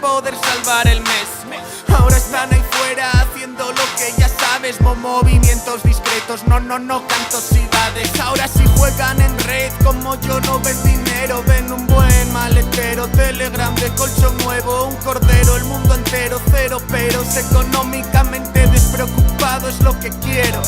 poder salvar el mes. Ahora están ahí fuera haciendo lo que ya sabes, movimientos discretos, no cantosidades. Ahora sí juegan en red, como yo no ven dinero, ven un buen maletero. Telegram de colchón nuevo, un cordero, el mundo entero, cero peros. Económicamente despreocupado es lo que quiero.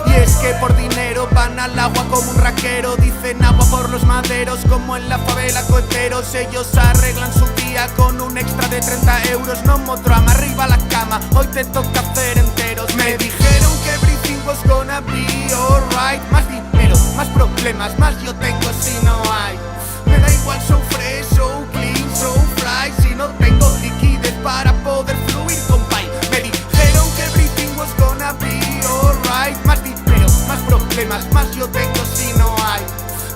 Y es que por dinero van al agua como un raquero. Dicen agua por los maderos, como en la favela coheteros. Ellos arreglan su día con un extra de 30 euros. No modrama, arriba la cama, hoy te toca hacer enteros. Me dijeron que everything was gonna be alright. Más dinero, más problemas, más yo tengo si no hay. Me da igual, so fresh, so clean, so fly. Si no tengo liquidez para poder fluir, compay. Me dijeron que everything was gonna be alright. Más dinero, más problemas, más yo tengo si no hay.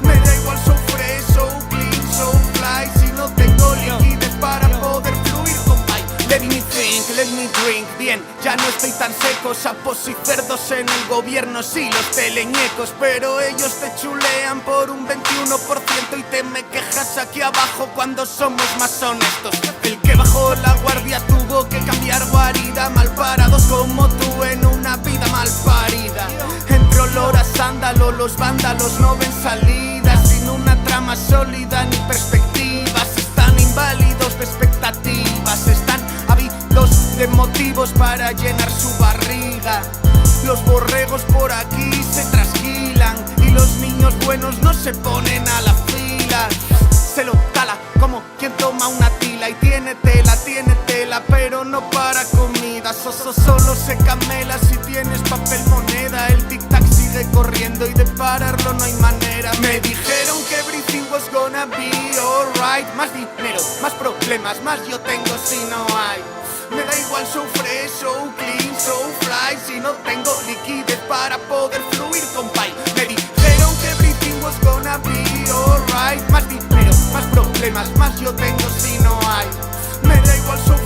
Me da igual, so fresh, so clean, so fly. Si no tengo liquidez para poder fluir, compay. Let me think, let me drink. Bien, ya no estoy tan seco. Sapos y cerdos en el gobierno, sí, los teleñecos. Pero ellos te chulean por un 21% y te me quejas aquí abajo cuando somos más honestos. El que bajó la guardia tuvo que cambiar guarida. Mal parados como tú en una vida mal parida. Entre olor a sándalo, los vándalos no ven salidas. Sin una trama sólida ni perspectivas. Están inválidos de expectativas. Están ávidos de motivos para llenar su barriga. Los borregos por aquí se trasquilan y los niños buenos no se ponen a la fila. Se lo cala como quien toma una tila y tiene tela, pero no para comida. Solo se camela si tienes papel moneda. El tic-tac sigue corriendo y de pararlo no hay manera. Me dijeron que everything was gonna be alright. Más dinero, más problemas, más yo tengo si no hay. Me da igual, so fresh, so clean, so fly. Si no tengo liquidez para poder fluir, compay. Me dijeron que everything was gonna be alright. Más dinero, más problemas, más yo tengo si no hay. Me da igual, so